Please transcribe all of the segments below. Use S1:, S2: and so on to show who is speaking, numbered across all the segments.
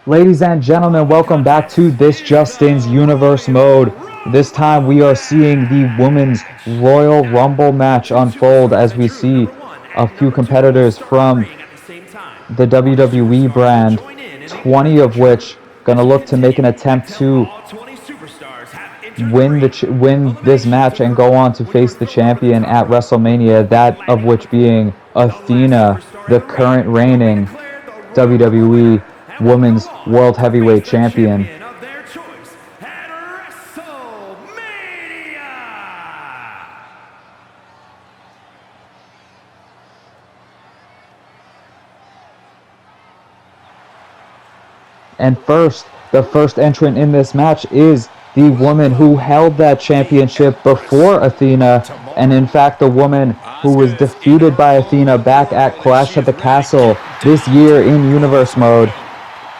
S1: Ladies and gentlemen, welcome back to ThisJustin's Universe Mode. This time we are seeing the Women's Royal Rumble match unfold as we see a few competitors from the WWE brand, 20 of which going to look to make an attempt to win this match and go on to face the champion at WrestleMania, that of which being Athena, the current reigning WWE Women's World Heavyweight Champion. And the first entrant in this match is the woman who held that championship before Athena, and in fact the woman who was defeated by Athena back at Clash at the Castle this year in Universe Mode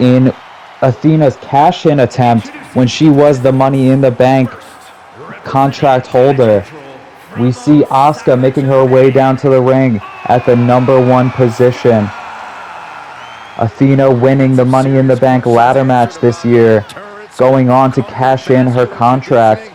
S1: in Athena's cash-in attempt when she was the Money in the Bank contract holder. We see Asuka making her way down to the ring at the #1 position. Athena winning the Money in the Bank ladder match this year, going on to cash in her contract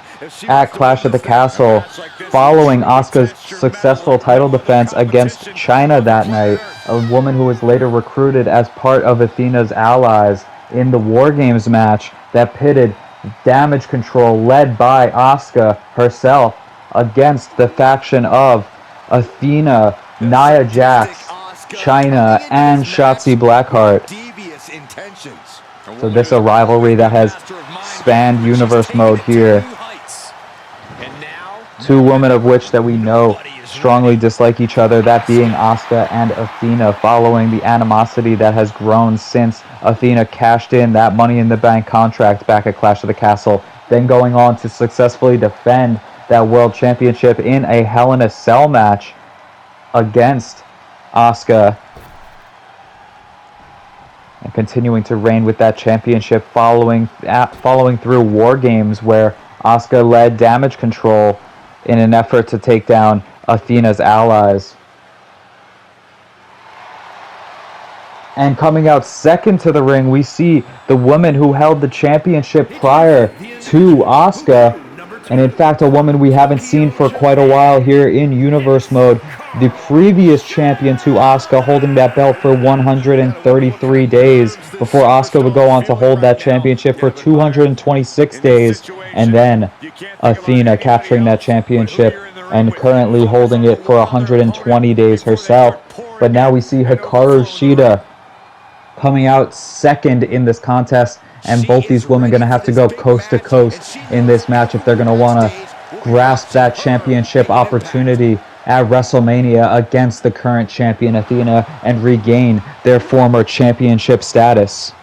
S1: at Clash at the Castle, following Asuka's successful title defense against Chyna that night, a woman who was later recruited as part of Athena's allies in the War Games match that pitted Damage Control led by Asuka herself against the faction of Athena, Nia Jax, Chyna, and Shotzi Blackheart. So this is a rivalry that has spanned Universe Mode here. Two women of which that we know strongly dislike each other, that being Asuka and Athena, following the animosity that has grown since Athena cashed in that Money in the Bank contract back at Clash of the Castle, then going on to successfully defend that World Championship in a Hell in a Cell match against Asuka, and continuing to reign with that championship following through War Games, where Asuka led Damage Control in an effort to take down Athena's allies. And coming out second to the ring, we see the woman who held the championship prior to Asuka, and in fact a woman we haven't seen for quite a while here in Universe Mode, the previous champion to Asuka, holding that belt for 133 days before Asuka would go on to hold that championship for 226 days, and then Athena capturing that championship and currently holding it for 120 days herself. But now we see Hikaru Shida coming out second in this contest, and both these women going to have to go coast to coast in this match if they're going to want to grasp that championship opportunity at WrestleMania against the current champion Athena and regain their former championship status.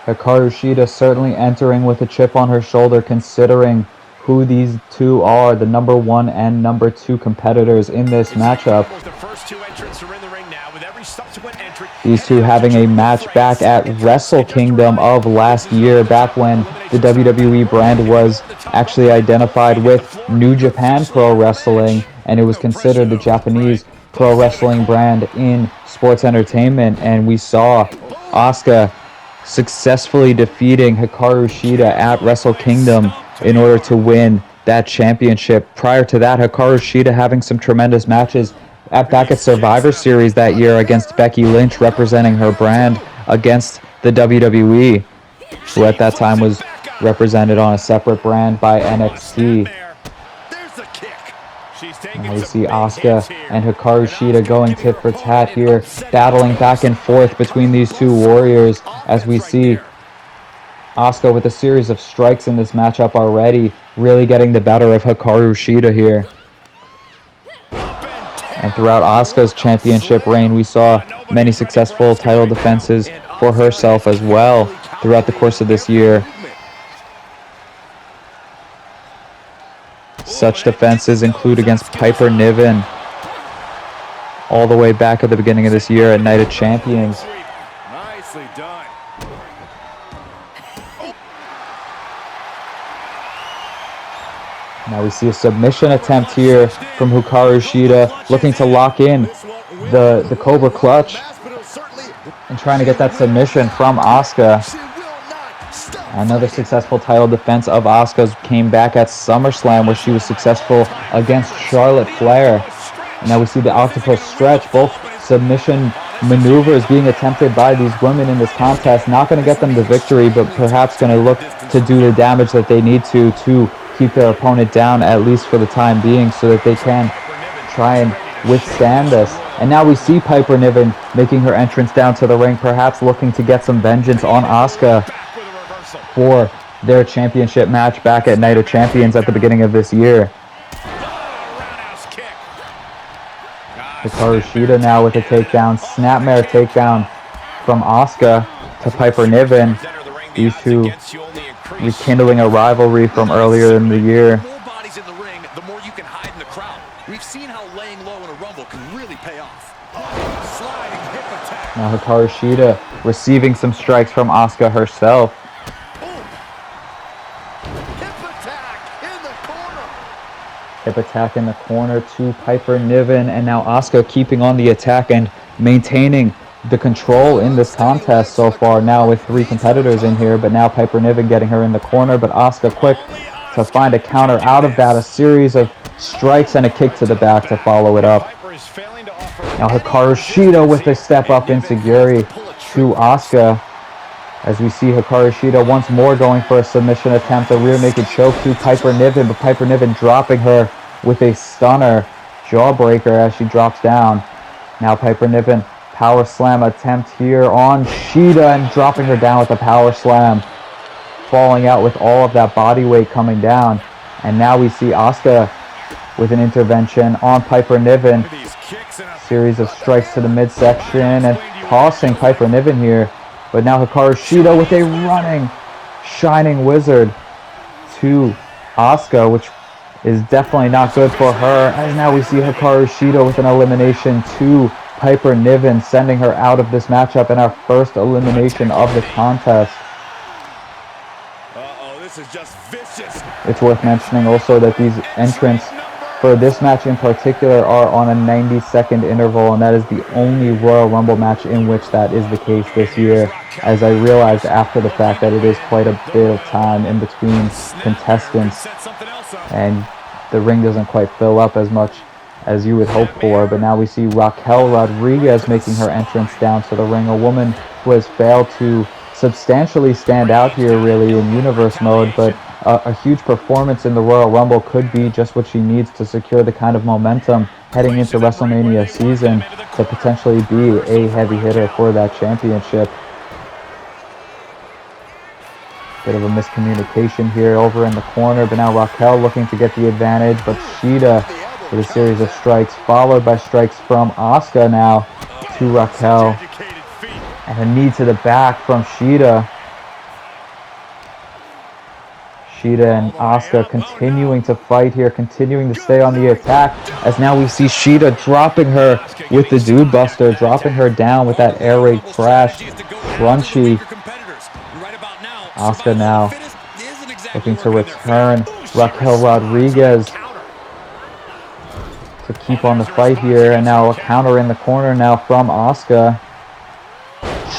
S1: Hikaru Shida certainly entering with a chip on her shoulder, considering who these two are, the #1 and #2 competitors in this matchup. These two having a match back at Wrestle Kingdom of last year, back when the WWE brand was actually identified with New Japan Pro Wrestling, and it was considered the Japanese pro wrestling brand in sports entertainment. And we saw Asuka successfully defeating Hikaru Shida at Wrestle Kingdom in order to win that championship. Prior to that, Hikaru Shida having some tremendous matches back at Survivor Series that year against Becky Lynch, representing her brand against the WWE, who at that time was represented on a separate brand by NXT. And we see Asuka and Hikaru Shida going tit for tat here, battling back and forth between these two warriors, as we see Asuka with a series of strikes in this matchup already, really getting the better of Hikaru Shida here. And throughout Asuka's championship reign, we saw many successful title defenses for herself as well throughout the course of this year. Such defenses include against Piper Niven all the way back at the beginning of this year at Night of Champions.
S2: Nicely done.
S1: Now we see a submission attempt here from Hikaru Shida, looking to lock in the Cobra Clutch and trying to get that submission from Asuka. Another successful title defense of Asuka's came back at SummerSlam, where she was successful against Charlotte Flair. And now we see the octopus stretch, both submission maneuvers being attempted by these women in this contest. Not going to get them the victory, but perhaps going to look to do the damage that they need to keep their opponent down, at least for the time being, so that they can try and withstand this. And now we see Piper Niven making her entrance down to the ring, perhaps looking to get some vengeance on Asuka for their championship match back at Night of Champions at the beginning of this year. Hikaru Shida now with a takedown, snapmare takedown from Asuka to Piper Niven. These two rekindling a rivalry from earlier in the year.
S2: The more bodies in the ring, the more you can hide in the crowd. We've seen how laying low in a rumble can really pay off. Sliding hip attack.
S1: Now Hikaru Shida receiving some strikes from Asuka herself. Hip attack in the corner to Piper Niven, and now Asuka keeping on the attack and maintaining the control in this contest so far, now with 3 competitors in here, but now Piper Niven getting her in the corner, but Asuka quick to find a counter out of that, a series of strikes and a kick to the back to follow it up. Now Hikaru Shida with a step up enziguri to Asuka, as we see Hikaru Shida once more going for a submission attempt, a rear naked choke to Piper Niven, but Piper Niven dropping her with a stunner jawbreaker as she drops down. Now Piper Niven power slam attempt here on Shida and dropping her down with a power slam, falling out with all of that body weight coming down. And now we see Asuka with an intervention on Piper Niven. Series of strikes to the midsection and tossing Piper Niven here. But now Hikaru Shida with a running Shining Wizard to Asuka, which is definitely not good for her. And now we see Hikaru Shida with an elimination to Piper Niven, sending her out of this matchup in our first elimination of the contest.
S2: This is just vicious.
S1: It's worth mentioning also that these entrants for this match in particular are on a 90-second interval, and that is the only Royal Rumble match in which that is the case this year, as I realized after the fact that it is quite a bit of time in between contestants, and the ring doesn't quite fill up as much as you would hope for. But now we see Raquel Rodriguez making her entrance down to the ring, a woman who has failed to substantially stand out here really in universe mode, but a huge performance in the Royal Rumble could be just what she needs to secure the kind of momentum heading into WrestleMania season to potentially be a heavy hitter for that championship. Bit of a miscommunication here over in the corner, but now Raquel looking to get the advantage, but Shida with a series of strikes, followed by strikes from Asuka now to Raquel. And a knee to the back from Shida. Shida and Asuka continuing to fight here, continuing to stay on the attack, as now we see Shida dropping her with the Dude Buster, dropping her down with that air raid crash. Crunchy. Asuka now looking to return Raquel Rodriguez to keep on the fight here, and now a counter in the corner now from Asuka.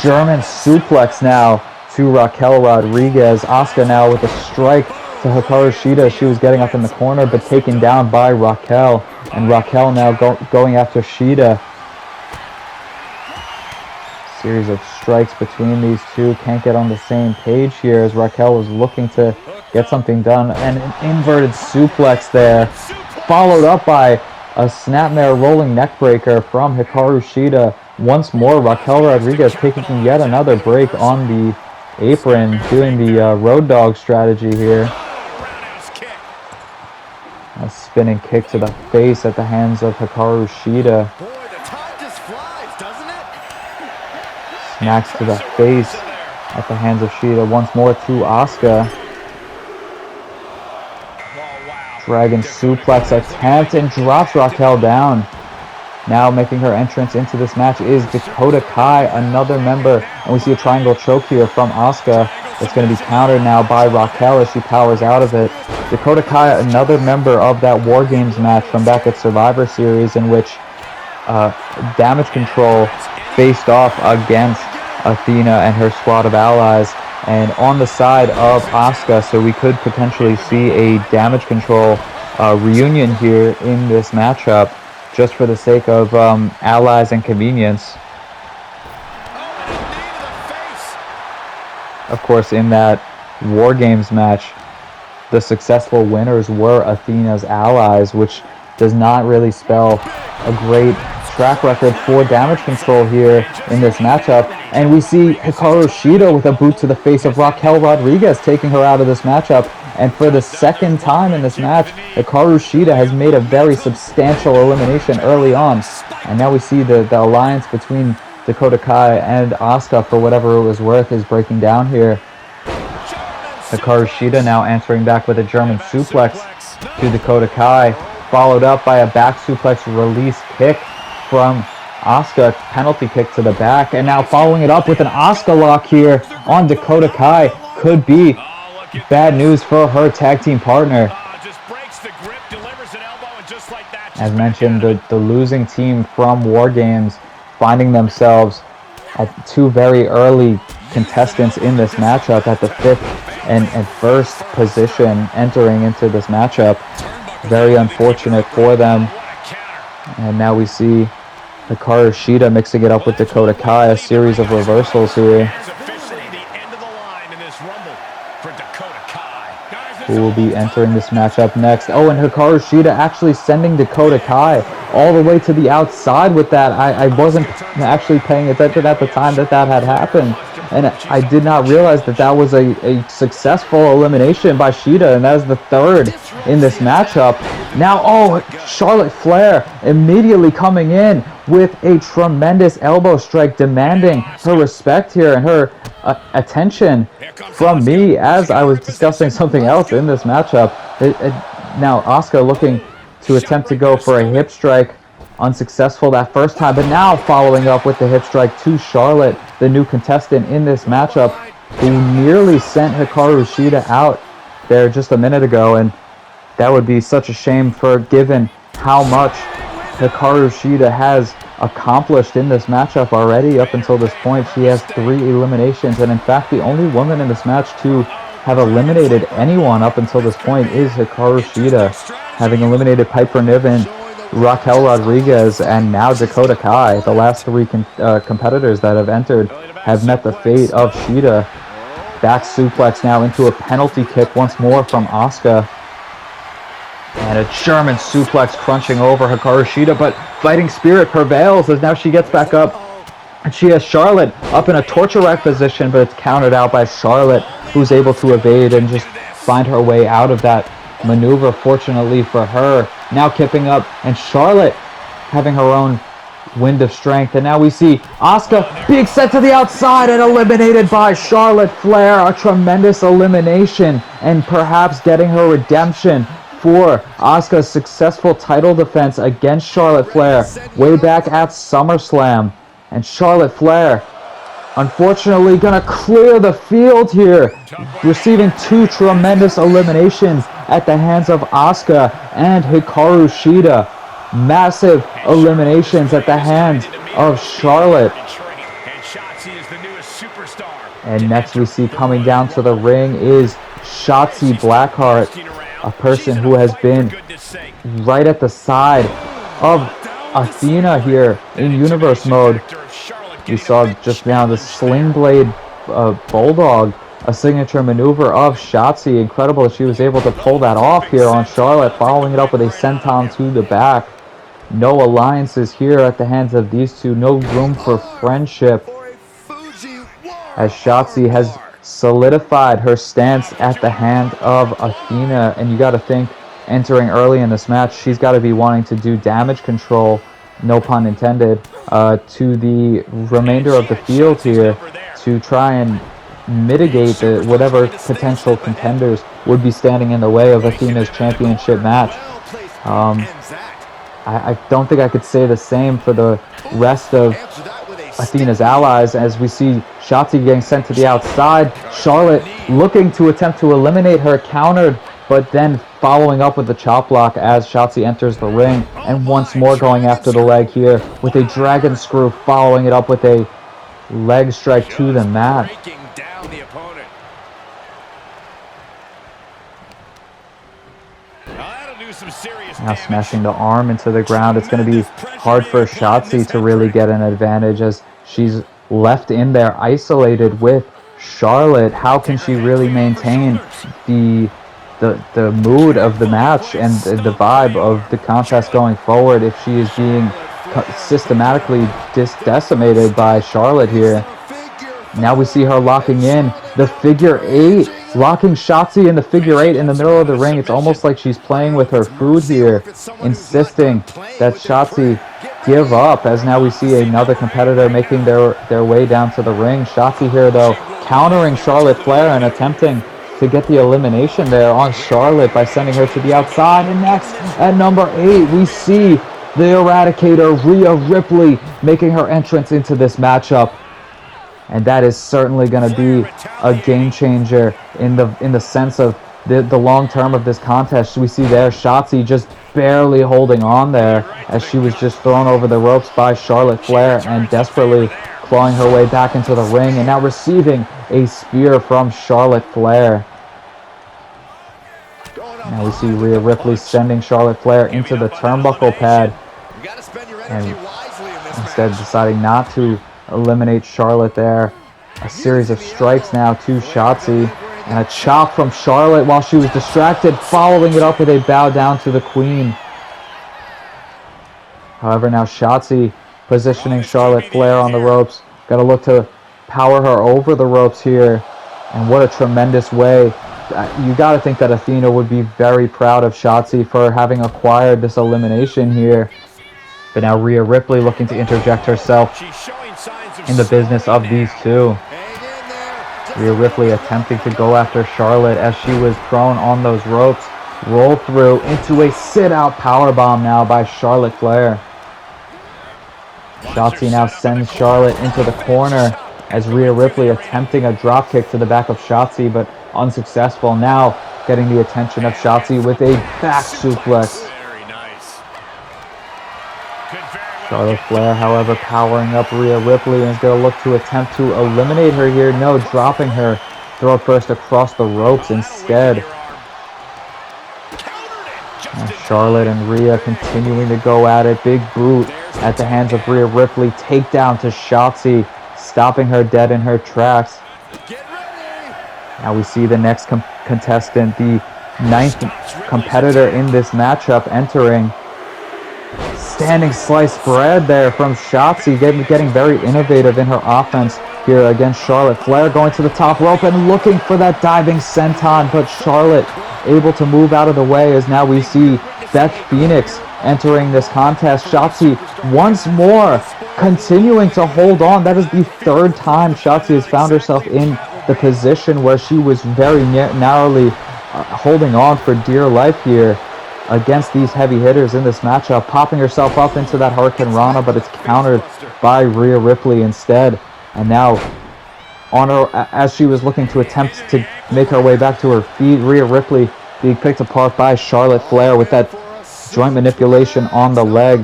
S1: German suplex now to Raquel Rodriguez. Asuka now with a strike to Hikaru Shida. She was getting up in the corner but taken down by Raquel, and Raquel now going after Shida. Series of strikes between these two. Can't get on the same page here as Raquel was looking to get something done. And an inverted suplex there, followed up by a snapmare rolling neckbreaker from Hikaru Shida. Once more, Raquel Rodriguez taking yet another break on the apron, doing the road dog strategy here. A spinning kick to the face at the hands of Hikaru Shida. Smacks to the face at the hands of Shida. Once more to Asuka. Dragon suplex attempt and drops Raquel down. Now making her entrance into this match is Dakota Kai, another member. And we see a triangle choke here from Asuka. It's going to be countered now by Raquel as she powers out of it. Dakota Kai, another member of that War Games match from back at Survivor Series, in which Damage Control faced off against Athena and her squad of allies, and on the side of Asuka, so we could potentially see a Damage Control reunion here in this matchup, just for the sake of allies and convenience. Of course, in that War Games match, the successful winners were Athena's allies, which does not really spell a great track record for Damage Control here in this matchup. And we see Hikaru Shida with a boot to the face of Raquel Rodriguez, taking her out of this matchup. And for the second time in this match, Hikaru Shida has made a very substantial elimination early on. And now we see the alliance between Dakota Kai and Asuka, for whatever it was worth, is breaking down here. Hikaru Shida now answering back with a German suplex to Dakota Kai, followed up by a back suplex release kick from Asuka, penalty kick to the back, and now following it up with an Asuka lock here on Dakota Kai. Could be bad news for her tag team partner. As mentioned, the losing team from War Games finding themselves at two very early contestants in this matchup at the 5th and 1st position entering into this matchup. Very unfortunate for them. And now we see Hikaru Shida mixing it up with Dakota Kai, a series of reversals here. Who will be entering this matchup next? Oh, and Hikaru Shida actually sending Dakota Kai all the way to the outside with that. I wasn't actually paying attention at the time that had happened. And I did not realize that was a successful elimination by Shida, and that is the 3rd in this matchup. Now, oh, Charlotte Flair immediately coming in with a tremendous elbow strike, demanding her respect here and her attention from me as I was discussing something else in this matchup. Now, Asuka looking to attempt to go for a hip strike, unsuccessful that first time, but now following up with the hip strike to Charlotte, the new contestant in this matchup, who nearly sent Hikaru Shida out there just a minute ago, and that would be such a shame for given how much Hikaru Shida has accomplished in this matchup already. Up until this point, she has 3 eliminations, and in fact the only woman in this match to have eliminated anyone up until this point is Hikaru Shida, having eliminated Piper Niven, Raquel Rodriguez, and now Dakota Kai. The last 3 competitors that have entered have met the fate of Shida. Back suplex now into a penalty kick once more from Asuka. And a German suplex crunching over Hikaru Shida, but fighting spirit prevails as now she gets back up. And she has Charlotte up in a torture rack position, but it's countered out by Charlotte, who's able to evade and just find her way out of that maneuver, fortunately for her. Now kipping up, and Charlotte having her own wind of strength. And now we see Asuka being sent to the outside and eliminated by Charlotte Flair. A tremendous elimination, and perhaps getting her redemption for Asuka's successful title defense against Charlotte Flair way back at SummerSlam. And Charlotte Flair, unfortunately, gonna clear the field here, receiving 2 tremendous eliminations at the hands of Asuka and Hikaru Shida. Massive eliminations at the hands of Charlotte. And next we see coming down to the ring is Shotzi Blackheart, a person who has been right at the side of Athena here in Universe mode. We saw just now the Sling Blade Bulldog, a signature maneuver of Shotzi. Incredible that she was able to pull that off here on Charlotte, following it up with a senton to the back. No alliances here at the hands of these two. No room for friendship, as Shotzi has solidified her stance at the hand of Athena. And you got to think, entering early in this match, she's got to be wanting to do damage control, no pun intended, to the remainder of the field here to try and mitigate whatever potential contenders would be standing in the way of Athena's championship match. I don't think I could say the same for the rest of Athena's allies, as we see Shotzi getting sent to the outside. Charlotte looking to attempt to eliminate her, countered but then following up with the chop block as Shotzi enters the ring, and once more going after the leg here with a dragon screw, following it up with a leg strike to the mat. Now smashing the arm into the ground. It's going to be hard for Shotzi to really get an advantage as she's left in there isolated with Charlotte. How can she really maintain the mood of the match and the vibe of the contest going forward if she is being systematically decimated by Charlotte here? Now we see her locking in the figure 8, locking Shotzi in the figure 8 in the middle of the ring. It's almost like she's playing with her food here, insisting that Shotzi give up, as now we see another competitor making their way down to the ring. Shotzi here, though, countering Charlotte Flair and attempting to get the elimination there on Charlotte by sending her to the outside. And next, at number 8, we see the Eradicator, Rhea Ripley, making her entrance into this matchup. And that is certainly going to be a game changer in the sense of the long term of this contest. We see there Shotzi just barely holding on there as she was just thrown over the ropes by Charlotte Flair and desperately clawing her way back into the ring, and now receiving a spear from Charlotte Flair. Now we see Rhea Ripley sending Charlotte Flair into the turnbuckle pad, and instead deciding not to eliminate Charlotte there. A series of strikes now to Shotzi, and a chop from Charlotte while she was distracted, following it up with a bow down to the Queen. However, now Shotzi positioning Charlotte Flair on the ropes. Got to look to power her over the ropes here, and what a tremendous way. You got to think that Athena would be very proud of Shotzi for having acquired this elimination here. But now Rhea Ripley looking to interject herself in the business of these two. Rhea Ripley attempting to go after Charlotte as she was thrown on those ropes. Rolled through into a sit-out powerbomb now by Charlotte Flair. Shotzi now sends Charlotte into the corner as Rhea Ripley attempting a dropkick to the back of Shotzi, but unsuccessful. Now getting the attention of Shotzi with a back suplex. Charlotte Flair, however, powering up Rhea Ripley and is going to look to attempt to eliminate her here. No, dropping her throat first across the ropes instead. And Charlotte and Rhea continuing to go at it. Big boot at the hands of Rhea Ripley. Takedown to Shotzi, stopping her dead in her tracks. Now we see the next contestant, the 9th competitor in this matchup, entering. Standing slice bread there from Shotzi, getting very innovative in her offense here against Charlotte Flair, going to the top rope and looking for that diving senton, but Charlotte able to move out of the way as now we see Beth Phoenix entering this contest. Shotzi once more continuing to hold on. That is the 3rd time Shotzi has found herself in the position where she was very narrowly holding on for dear life here against these heavy hitters in this matchup, popping herself up into that Hurricane Rana, but it's countered by Rhea Ripley instead. And now, on her, as she was looking to attempt to make her way back to her feet, Rhea Ripley being picked apart by Charlotte Flair with that joint manipulation on the leg.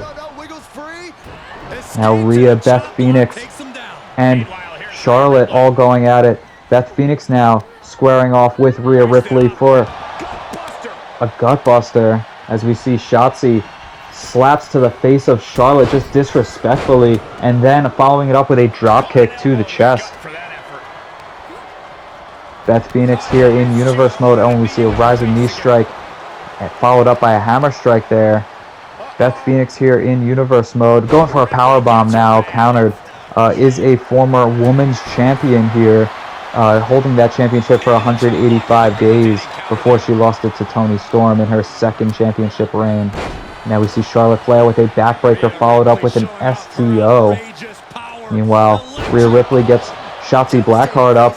S1: Now Rhea, Beth Phoenix, and Charlotte all going at it. Beth Phoenix now squaring off with Rhea Ripley for a gutbuster, as we see Shotzi slaps to the face of Charlotte just disrespectfully, and then following it up with a drop kick to the chest. Beth Phoenix here in universe mode, and we see a rising knee strike followed up by a hammer strike there. Beth Phoenix here in universe mode, going for a powerbomb now, countered. Is a former women's champion here, holding that championship for 185 days before she lost it to Toni Storm in her 2nd championship reign. Now we see Charlotte Flair with a backbreaker followed up with an STO. Meanwhile, Rhea Ripley gets Shotzi Blackheart up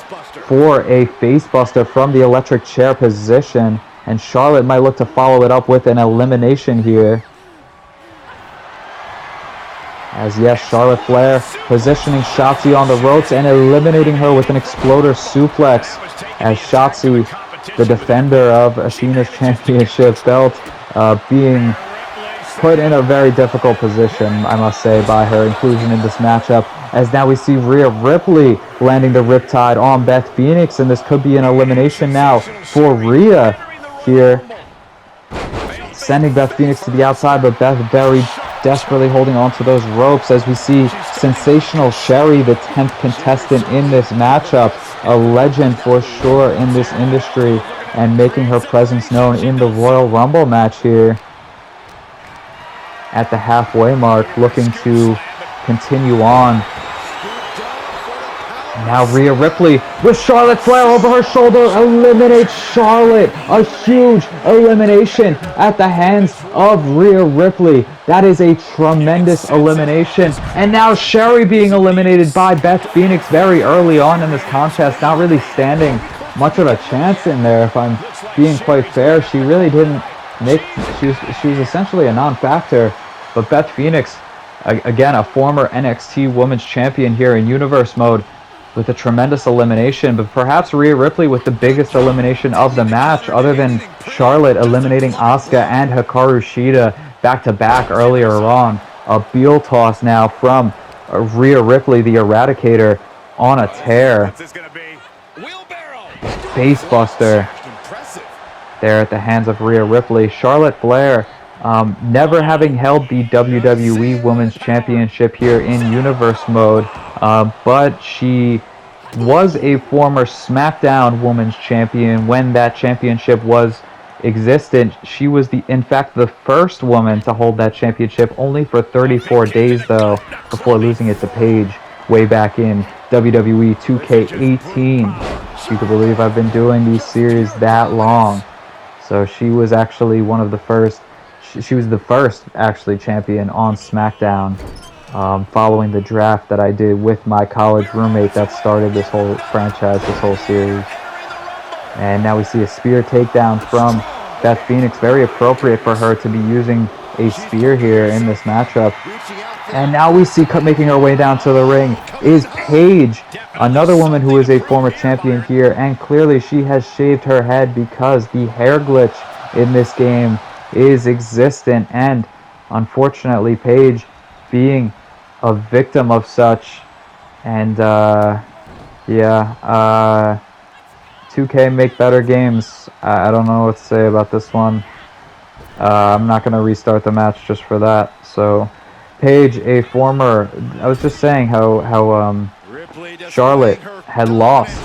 S1: for a facebuster from the electric chair position, and Charlotte might look to follow it up with an elimination here. As yes, Charlotte Flair positioning Shotzi on the ropes and eliminating her with an exploder suplex, as Shotzi the defender of Athena's championship belt, being put in a very difficult position, I must say, by her inclusion in this matchup. As now we see Rhea Ripley landing the Riptide on Beth Phoenix, and this could be an elimination now for Rhea here, sending Beth Phoenix to the outside, but Beth very desperately holding on to those ropes as we see Sensational Sherry, the 10th contestant in this matchup, a legend for sure in this industry, and making her presence known in the Royal Rumble match here at the halfway mark, looking to continue on. Now Rhea Ripley with Charlotte Flair over her shoulder eliminates Charlotte. A huge elimination at the hands of Rhea Ripley. That is a tremendous elimination. And now Sherry being eliminated by Beth Phoenix very early on in this contest. Not really standing much of a chance in there, if I'm being quite fair. She really didn't make... She was essentially a non-factor. But Beth Phoenix, again, a former NXT Women's Champion here in Universe mode, with a tremendous elimination, but perhaps Rhea Ripley with the biggest elimination of the match, other than Charlotte eliminating Asuka and Hikaru Shida back-to-back earlier on. A Beal toss now from Rhea Ripley, the Eradicator, on a tear. Facebuster there at the hands of Rhea Ripley. Charlotte Flair, never having held the WWE Women's Championship here in Universe mode, but she was a former SmackDown Women's Champion when that championship was existent. She was, in fact, the first woman to hold that championship, only for 34 days, though, before losing it to Paige way back in WWE 2k18. You can believe I've been doing these series that long. So she was actually one of the first. She was the first, actually, champion on SmackDown, following the draft that I did with my college roommate that started this whole franchise, this whole series. And now we see a spear takedown from Beth Phoenix. Very appropriate for her to be using a spear here in this matchup. And now we see, making her way down to the ring, is Paige, another woman who is a former champion here. And clearly she has shaved her head because the hair glitch in this game is existent, and unfortunately Paige being a victim of such. And 2K make better games. I don't know what to say about this one. I'm not going to restart the match just for that. So Paige, a former, I was just saying how Charlotte had lost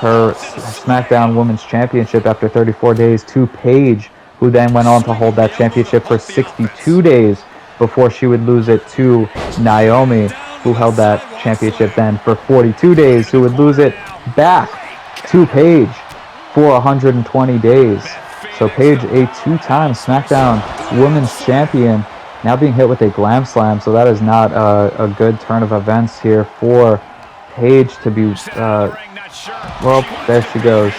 S1: her SmackDown Women's Championship after 34 days to Paige, who then went on to hold that championship for 62 days before she would lose it to Naomi, who held that championship then for 42 days, who would lose it back to Paige for 120 days. So Paige, a two-time SmackDown Women's Champion, now being hit with a Glam Slam, so that is not a good turn of events here for Paige to be, well, there she goes.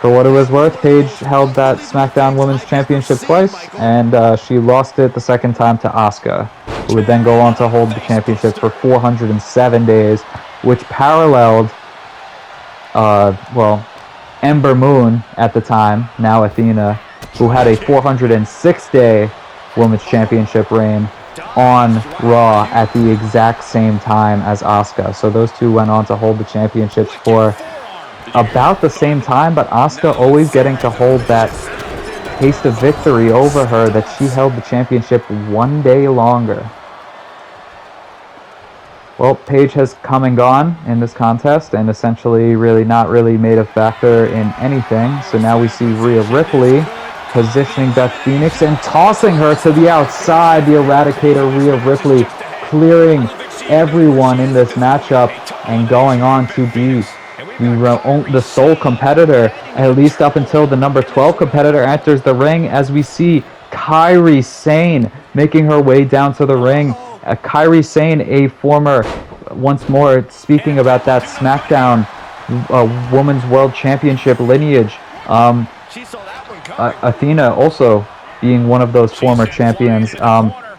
S1: For what it was worth, Paige held that SmackDown Women's Championship twice, and she lost it the second time to Asuka, who would then go on to hold the championship for 407 days, which paralleled, Ember Moon at the time, now Athena, who had a 406-day Women's Championship reign on Raw at the exact same time as Asuka. So those two went on to hold the championships for about the same time, but Asuka always getting to hold that taste of victory over her, that she held the championship one day longer. Well, Paige has come and gone in this contest and essentially not really made a factor in anything. So now we see Rhea Ripley positioning Beth Phoenix and tossing her to the outside. The Eradicator, Rhea Ripley, clearing everyone in this matchup and going on to be the sole competitor, at least up until the number 12 competitor enters the ring, as we see Kairi Sane making her way down to the ring. Kairi Sane, a former, once more speaking about that SmackDown Women's World Championship lineage. Athena also being one of those former champions,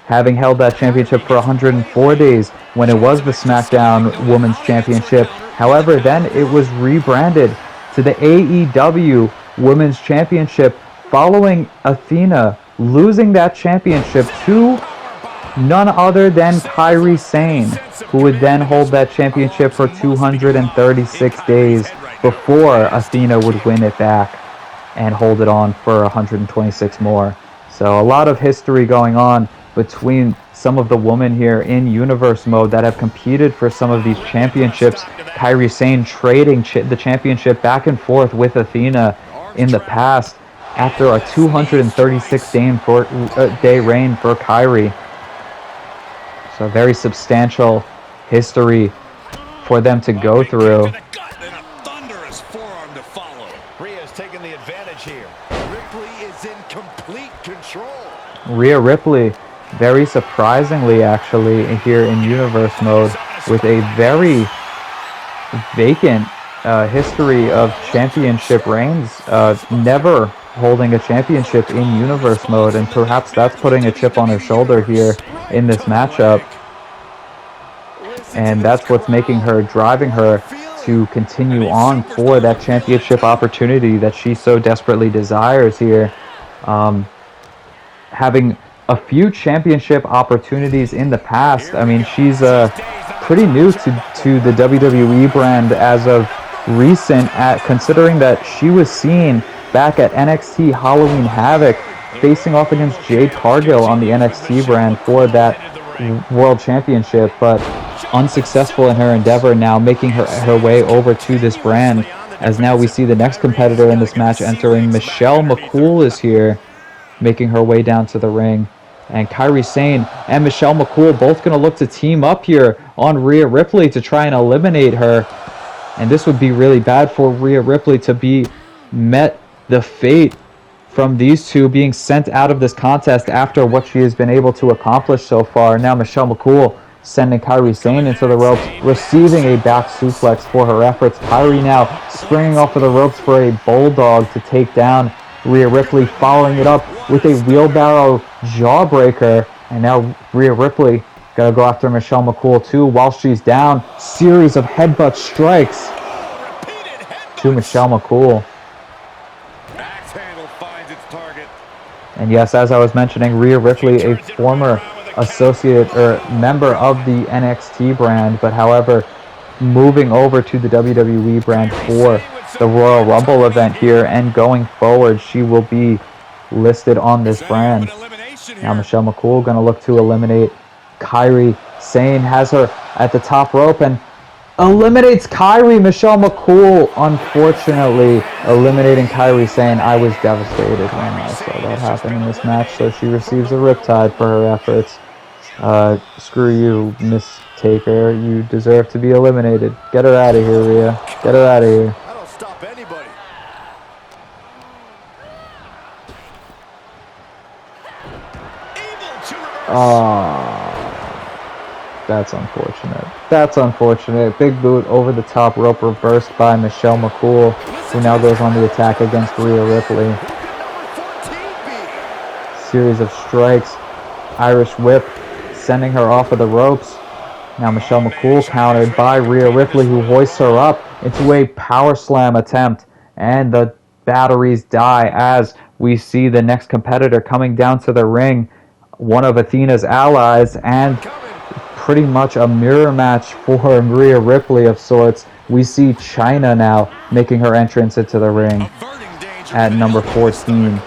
S1: having held that championship for 104 days when it was the SmackDown Women's Championship. However, then it was rebranded to to the AEW Women's Championship following Athena losing that championship to none other than Kairi Sane, who would then hold that championship for 236 days before Athena would win it back and hold it on for 126 more. So a lot of history going on between some of the women here in Universe mode that have competed for some of these championships. Kairi Sane trading the championship back and forth with Athena in the past after a 236-day reign for Kairi. So a very substantial history for them to go through.
S2: Rhea's taking the advantage here. Ripley is in complete control.
S1: Rhea Ripley, very surprisingly actually, here in Universe mode, with a very vacant history of championship reigns, never holding a championship in Universe mode, and perhaps that's putting a chip on her shoulder here in this matchup. And that's what's making her, driving her to continue on for that championship opportunity that she so desperately desires here. Having a few championship opportunities in the past. I mean, she's pretty new to the WWE brand as of recent, considering that she was seen back at NXT Halloween Havoc facing off against Jade Cargill on the NXT brand for that World Championship, but unsuccessful in her endeavor, now making her way over to this brand, as now we see the next competitor in this match entering. Michelle McCool is here, making her way down to the ring. And Kairi Sane and Michelle McCool both going to look to team up here on Rhea Ripley to try and eliminate her. And this would be really bad for Rhea Ripley to be met the fate from these two being sent out of this contest after what she has been able to accomplish so far. Now Michelle McCool sending Kairi Sane into the ropes, receiving a back suplex for her efforts. Kairi now springing off of the ropes for a bulldog to take down Rhea Ripley, following it up with a wheelbarrow jawbreaker. And now Rhea Ripley gotta go after Michelle McCool too while she's down. Series of headbutt strikes to Michelle McCool. And yes, as I was mentioning, Rhea Ripley, a former associate or member of the NXT brand, but however, moving over to the WWE brand for the Royal Rumble event here, and going forward, she will be listed on this brand. Now Michelle McCool going to look to eliminate Kairi Sane, has her at the top rope and eliminates Kairi. Michelle McCool, unfortunately, eliminating Kairi Sane. I was devastated when I saw that happen in this match, so she receives a riptide for her efforts. Screw you, Miss Taker. You deserve to be eliminated. Get her out of here, Rhea. Get her out of here.
S2: I don't stop anybody.
S1: That's unfortunate. That's unfortunate. Big boot over the top rope, reversed by Michelle McCool, who now goes on the attack against Rhea Ripley. Series of strikes. Irish whip, sending her off of the ropes. Now Michelle McCool countered by Rhea Ripley, who hoists her up into a power slam attempt. And the batteries die as we see the next competitor coming down to the ring, one of Athena's allies, and pretty much a mirror match for Rhea Ripley of sorts. We see Chyna now making her entrance into the ring at number 14.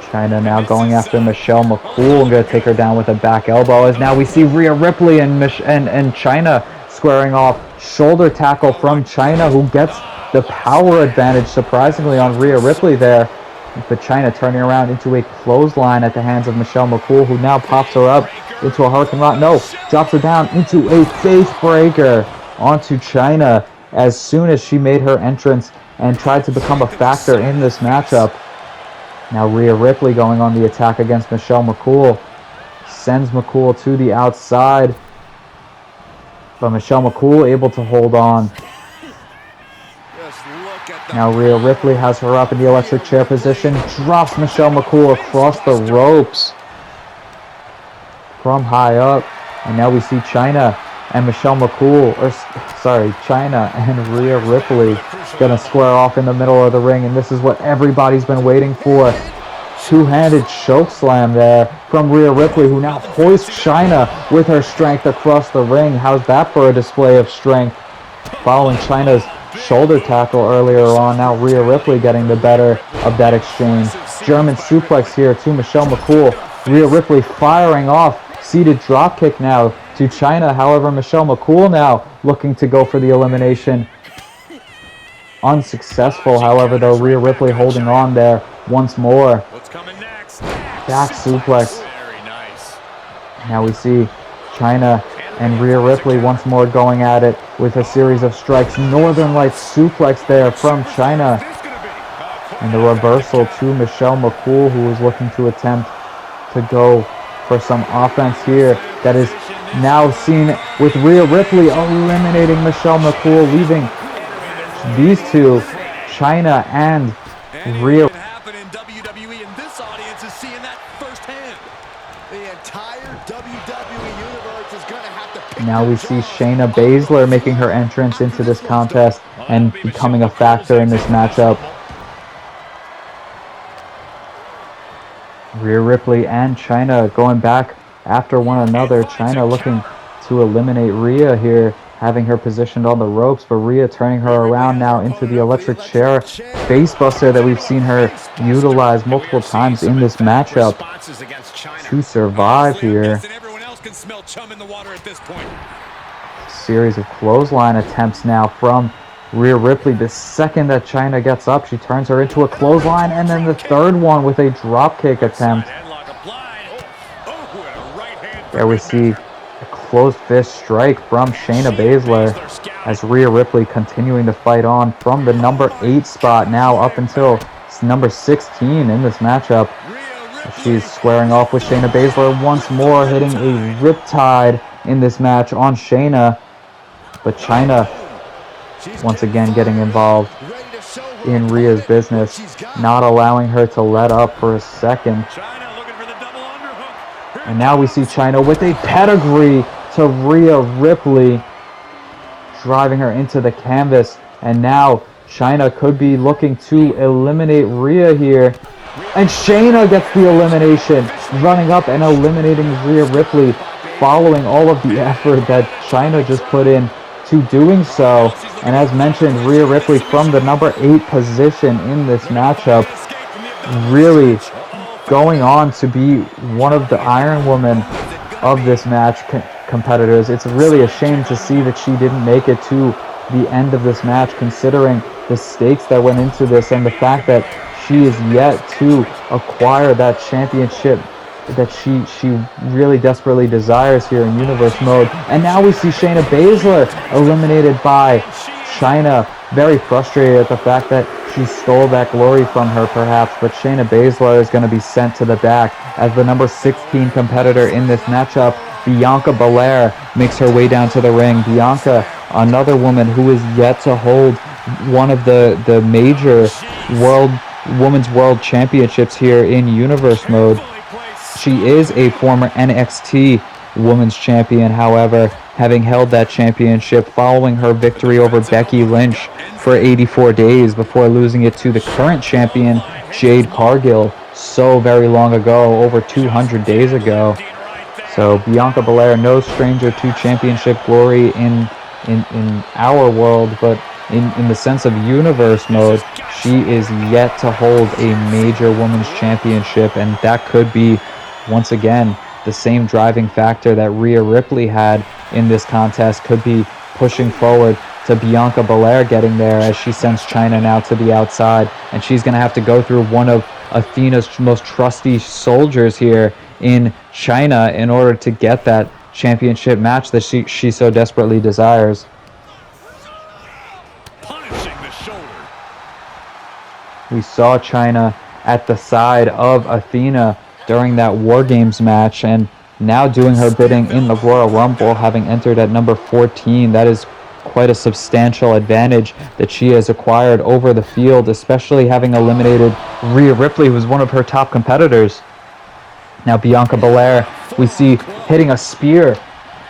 S1: Chyna now going after Michelle McCool and going to take her down with a back elbow, as now we see Rhea Ripley and Chyna squaring off. Shoulder tackle from Chyna, who gets the power advantage surprisingly on Rhea Ripley there. But Chyna turning around into a clothesline at the hands of Michelle McCool, who now pops her up into a Hurricane Rock. No, drops her down into a face breaker onto Chyna as soon as she made her entrance and tried to become a factor in this matchup. Now Rhea Ripley going on the attack against Michelle McCool. Sends McCool to the outside. But Michelle McCool able to hold on. Now Rhea Ripley has her up in the electric chair position. Drops Michelle McCool across the ropes from high up. And now we see Chyna and Michelle McCool, China and Rhea Ripley gonna square off in the middle of the ring, and this is what everybody's been waiting for. Two-handed choke slam there from Rhea Ripley, who now hoists China with her strength across the ring. How's that for a display of strength? Following China's shoulder tackle earlier on, now Rhea Ripley getting the better of that exchange. German suplex here to Michelle McCool. Rhea Ripley firing off. Seated dropkick now to China. However, Michelle McCool now looking to go for the elimination. Unsuccessful, however, though. Rhea Ripley holding on there once more. Back suplex. Now we see China and Rhea Ripley once more going at it with a series of strikes. Northern Lights suplex there from China. And the reversal to Michelle McCool, who is looking to attempt to go for some offense here. That is now seen with Rhea Ripley eliminating Michelle McCool, leaving these two, China and Rhea.
S2: In WWE, and this audience is seeing that firsthand. The entire WWE universe is going to have to pick.
S1: Now we see Shayna Baszler making her entrance into this contest and becoming a factor in this matchup. Rhea Ripley and China going back after one another. China looking to eliminate Rhea here, having her positioned on the ropes, but Rhea turning her around now into the electric chair facebuster that we've seen her utilize multiple times in this matchup to survive here. Series of clothesline attempts now from Rhea Ripley. The second that China gets up, she turns her into a clothesline, and then the third one with a dropkick attempt. There we see a closed fist strike from Shayna Baszler as Rhea Ripley continuing to fight on from the number 8 spot now up until number 16 in this matchup. She's squaring off with Shayna Baszler once more, hitting a riptide in this match on Shayna. But China once again getting involved in Rhea's business, not allowing her to let up for a second. And now we see China with a pedigree to Rhea Ripley, driving her into the canvas. And now China could be looking to eliminate Rhea here. And Shayna gets the elimination, running up and eliminating Rhea Ripley, following all of the effort that China just put in to doing so. And as mentioned, Rhea Ripley from the number 8 position in this matchup, really going on to be one of the Iron Woman of this match competitors. It's really a shame to see that she didn't make it to the end of this match, considering the stakes that went into this and the fact that she is yet to acquire that championship that she really desperately desires here in Universe mode. And now we see Shayna Baszler eliminated by China. Very frustrated at the fact that she stole that glory from her, perhaps, but Shayna Baszler is going to be sent to the back as the number 16 competitor in this matchup. Bianca Belair makes her way down to the ring. Bianca, another woman who is yet to hold one of the major women's world championships here in Universe mode. She is a former NXT Women's Champion, however, having held that championship following her victory over Becky Lynch for 84 days before losing it to the current champion, Jade Cargill, so very long ago, over 200 days ago. So Bianca Belair, no stranger to championship glory in our world, but in the sense of Universe mode, she is yet to hold a major women's championship, and that could be, once again, the same driving factor that Rhea Ripley had in this contest could be pushing forward to Bianca Belair getting there, as she sends China now to the outside, and she's going to have to go through one of Athena's most trusty soldiers here in China in order to get that championship match that she so desperately desires. We saw China at the side of Athena during that War Games match, and now doing her bidding in the Royal Rumble, having entered at number 14. That is quite a substantial advantage that she has acquired over the field, especially having eliminated Rhea Ripley, who's one of her top competitors. Now Bianca Belair, we see hitting a spear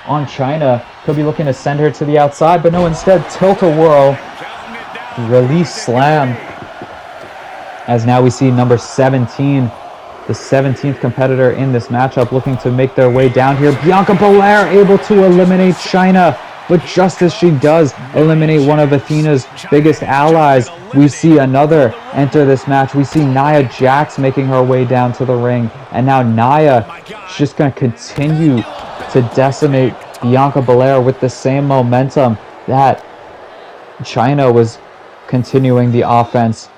S1: on China, Could be looking to send her to the outside, but no, instead tilt-a-whirl. Release slam. As now we see number 17, the 17th competitor in this matchup, looking to make their way down here. Bianca Belair able to eliminate Chyna, but just as she does eliminate one of Athena's biggest allies, we see another enter this match. We see Nia Jax making her way down to the ring, and now Nia is just going to continue to decimate Bianca Belair with the same momentum that Chyna was continuing the offense.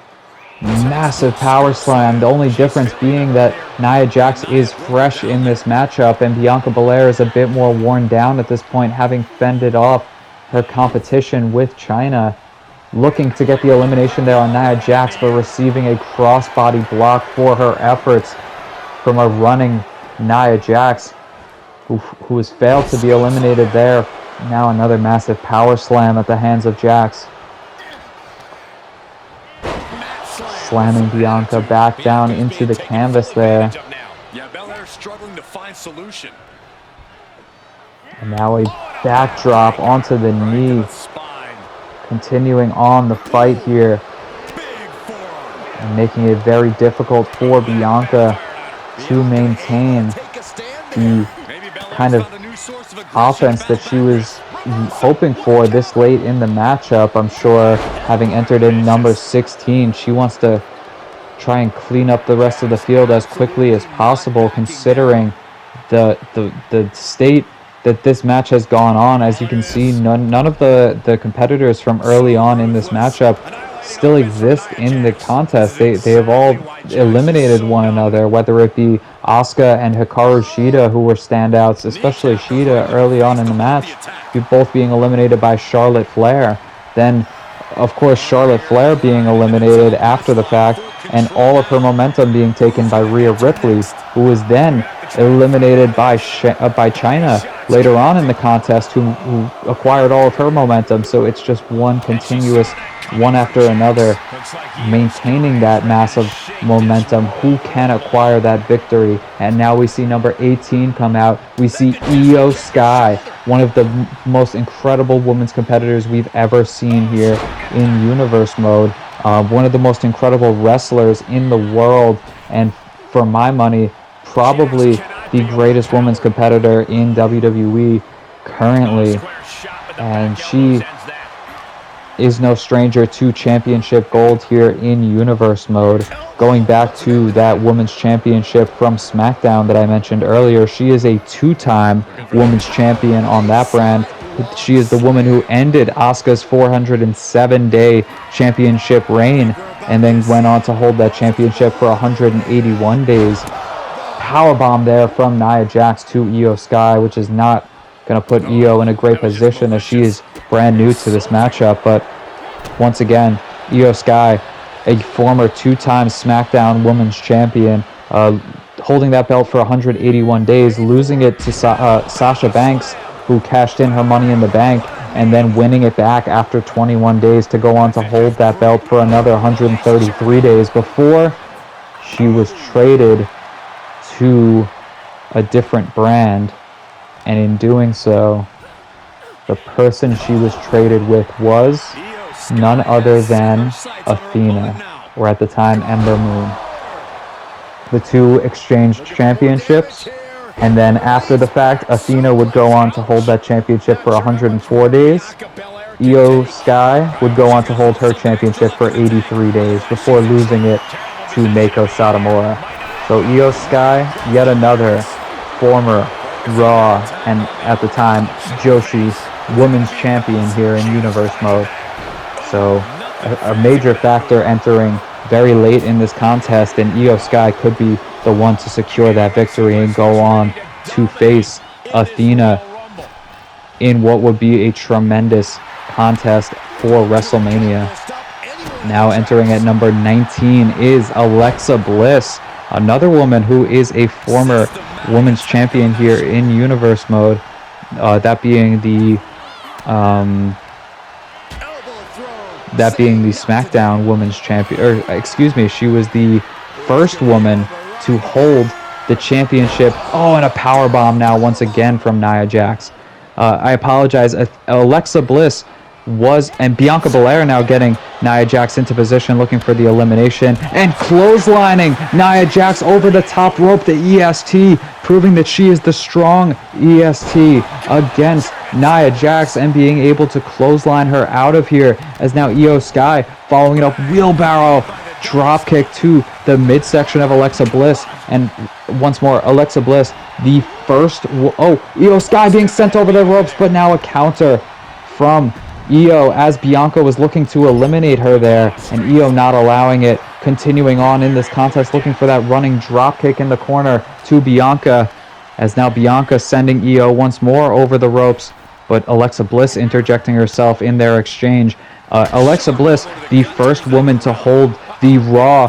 S1: Massive power slam. The only difference being that Nia Jax is fresh in this matchup and Bianca Belair is a bit more worn down at this point, having fended off her competition with Chyna. Looking to get the elimination there on Nia Jax, but receiving a crossbody block for her efforts from a running Nia Jax, who has failed to be eliminated there. Now another massive power slam at the hands of Jax. Slamming Bianca back down into the canvas there. And now a backdrop onto the knee. Continuing on the fight here. And making it very difficult for Bianca to maintain the kind of offense that she was hoping for this late in the matchup. I'm sure, having entered in number 16, she wants to try and clean up the rest of the field as quickly as possible, considering the state that this match has gone on. As you can see, none of the competitors from early on in this matchup still exist in the contest. They have all eliminated one another, whether it be Asuka and Hikaru Shida, who were standouts, especially Shida early on in the match, both being eliminated by Charlotte Flair. Then, of course, Charlotte Flair being eliminated after the fact, and all of her momentum being taken by Rhea Ripley, who was then eliminated by Chyna later on in the contest, who acquired all of her momentum. So it's just one continuous, one after another, maintaining that massive momentum. Who can acquire that victory? And now we see number 18 come out. We see Io Sky, one of the most incredible women's competitors we've ever seen here in Universe Mode. One of the most incredible wrestlers in the world, and for my money, probably the greatest women's competitor in WWE currently. And she is no stranger to championship gold here in Universe Mode. Going back to that women's championship from SmackDown that I mentioned earlier, she is a two-time women's champion on that brand. She is the woman who ended Asuka's 407-day championship reign and then went on to hold that championship for 181 days. Powerbomb there from Nia Jax to Io Sky, which is not going to put Io in a great position as she is brand new to this matchup. But once again, Io Sky, a former two-time SmackDown Women's Champion, holding that belt for 181 days, losing it to Sasha Banks, who cashed in her Money in the Bank, and then winning it back after 21 days to go on to hold that belt for another 133 days before she was traded to a different brand. And in doing so, the person she was traded with was none other than Athena, or at the time Ember Moon. The two exchanged championships, and then after the fact, Athena would go on to hold that championship for 104 days. Io Sky would go on to hold her championship for 83 days before losing it to Meiko Satomura. So Io Sky, yet another former Raw and at the time Joshi Women's Champion here in Universe Mode. So a major factor entering very late in this contest, and Io Sky could be the one to secure that victory and go on to face Athena in what would be a tremendous contest for WrestleMania. Now entering at number 19 is Alexa Bliss, another woman who is a former women's champion here in Universe Mode, that being the SmackDown Women's Champion, or excuse me, she was the first woman to hold the championship. Oh, and a powerbomb now once again from Nia Jax. I apologize. Alexa Bliss and Bianca Belair now getting Nia Jax into position, looking for the elimination, and clotheslining Nia Jax over the top rope, the EST, proving that she is the strong EST against Nia Jax, and being able to clothesline her out of here, as now Io Sky following it up, wheelbarrow drop kick to the midsection of Alexa Bliss, and once more Alexa Bliss, the first, Io Sky being sent over the ropes, but now a counter from Io as Bianca was looking to eliminate her there, and Io not allowing it, continuing on in this contest, looking for that running drop kick in the corner to Bianca, as now Bianca sending Io once more over the ropes, but Alexa Bliss interjecting herself in their exchange. Alexa Bliss, the first woman to hold the Raw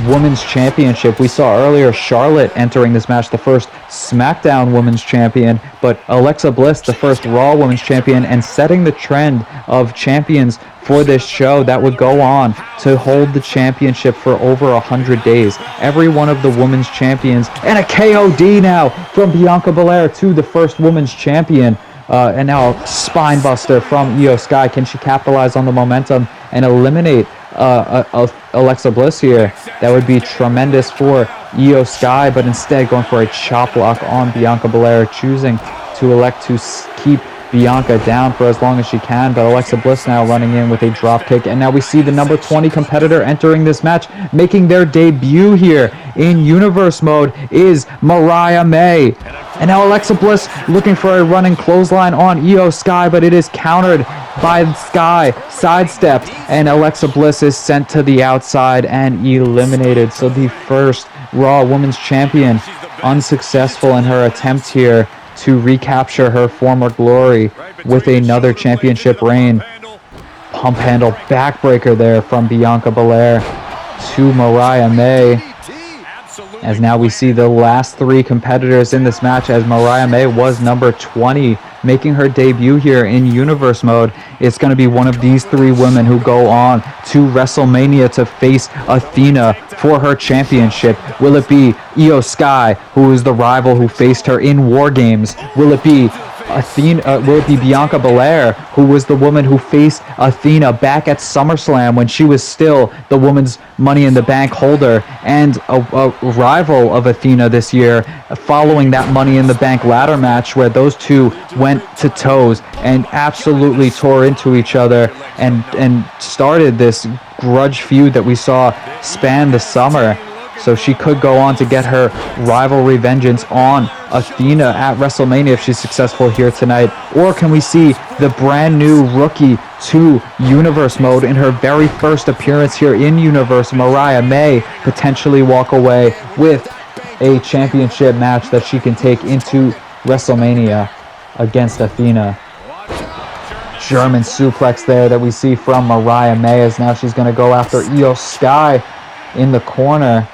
S1: Women's Championship. We saw earlier Charlotte entering this match, the first SmackDown Women's Champion, but Alexa Bliss, the first Raw Women's Champion, and setting the trend of champions for this show that would go on to hold the championship for over 100 days. Every one of the women's champions, and a KOD now from Bianca Belair to the first women's champion. And now a spine buster from Io Sky. Can she capitalize on the momentum and eliminate Alexa Bliss here? That would be tremendous for Io Sky, but instead going for a chop block on Bianca Belair, choosing to elect to keep Bianca down for as long as she can, but Alexa Bliss now running in with a drop kick, and now we see the number 20 competitor entering this match, making their debut here in Universe mode, is Mariah May. And now Alexa Bliss looking for a running clothesline on Io Sky, but it is countered by Sky, sidestepped, and Alexa Bliss is sent to the outside and eliminated. So the first Raw Women's Champion unsuccessful in her attempt here to recapture her former glory with another championship reign. Pump handle backbreaker there from Bianca Belair to Mariah May. As now we see the last three competitors in this match, as Mariah May was number 20, making her debut here in Universe mode. It's going to be one of these three women who go on to WrestleMania to face Athena for her championship. Will it be Io Sky, who is the rival who faced her in War Games? Will it be will it be Bianca Belair, who was the woman who faced Athena back at SummerSlam when she was still the woman's Money in the Bank holder, and a rival of Athena this year, following that Money in the Bank ladder match where those two went to toes and absolutely tore into each other and started this grudge feud that we saw span the summer. So she could go on to get her rivalry vengeance on Athena at WrestleMania if she's successful here tonight. Or can we see the brand new rookie to Universe mode in her very first appearance here in Universe, Mariah May, potentially walk away with a championship match that she can take into WrestleMania against Athena. German suplex there that we see from Mariah May, as now she's going to go after Io Sky in the corner.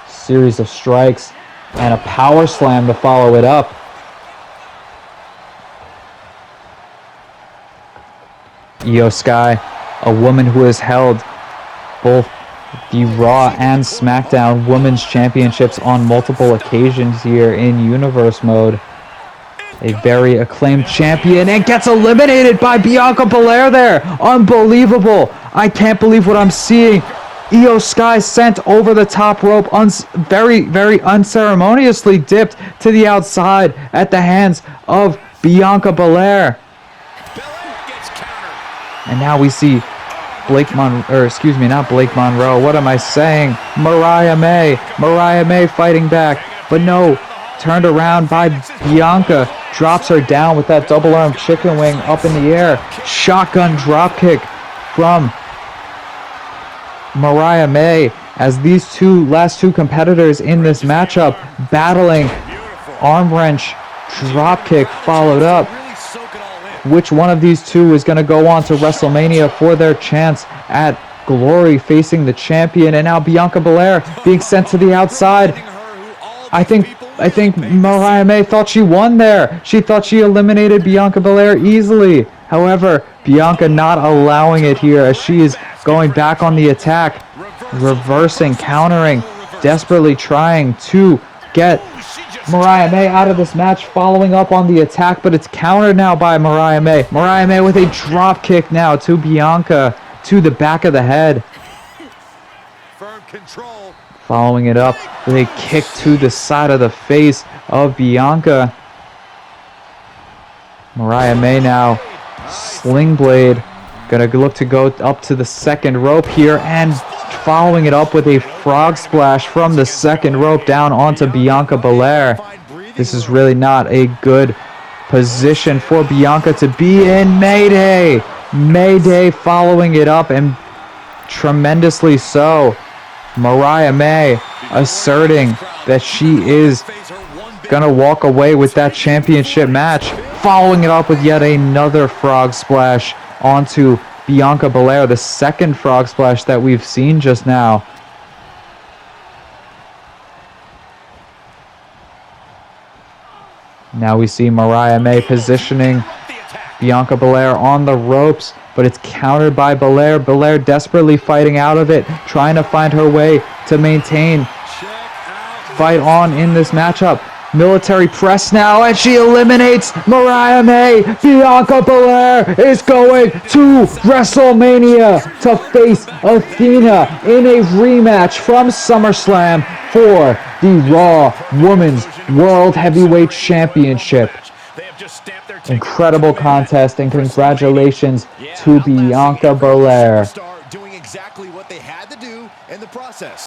S1: Series of strikes and a power slam to follow it up. Io Sky, a woman who has held both the Raw and SmackDown Women's Championships on multiple occasions here in Universe mode. A very acclaimed champion, and gets eliminated by Bianca Belair there. Unbelievable. I can't believe what I'm seeing. Io Sky sent over the top rope, very, very unceremoniously dipped to the outside at the hands of Bianca Belair. And now we see not Blake Monroe. What am I saying? Mariah May fighting back, but no, turned around by Bianca, drops her down with that double arm chicken wing up in the air. Shotgun drop kick from Mariah May, as these last two competitors in this matchup battling. Arm wrench drop kick followed up. Which one of these two is going to go on to WrestleMania for their chance at glory, facing the champion? And now Bianca Belair being sent to the outside. I think Mariah May thought she won there. She thought she eliminated Bianca Belair easily. However, Bianca not allowing it here, as she is going back on the attack, reversing, countering, desperately trying to get Mariah May out of this match, following up on the attack, but it's countered now by Mariah May. Mariah May with a drop kick now to Bianca, to the back of the head.
S2: Firm control.
S1: Following it up with a kick to the side of the face of Bianca. Mariah May now, sling blade, gonna look to go up to the second rope here, and following it up with a frog splash from the second rope down onto Bianca Belair. This is really not a good position for Bianca to be in. Mayday! Mayday following it up, and tremendously so. Mariah May asserting that she is gonna walk away with that championship match, following it up with yet another frog splash onto Bianca Belair, the second frog splash that we've seen just now. Now we see Mariah May positioning Bianca Belair on the ropes, but it's countered by Belair. Belair desperately fighting out of it, trying to find her way to maintain fight on in this matchup. Military press now, and she eliminates Mariah May. Bianca Belair is going to WrestleMania to face Athena in a rematch from SummerSlam for the Raw Women's World Heavyweight Championship. Incredible contest, and congratulations to Bianca Belair.
S2: Doing exactly what they had to do in the process.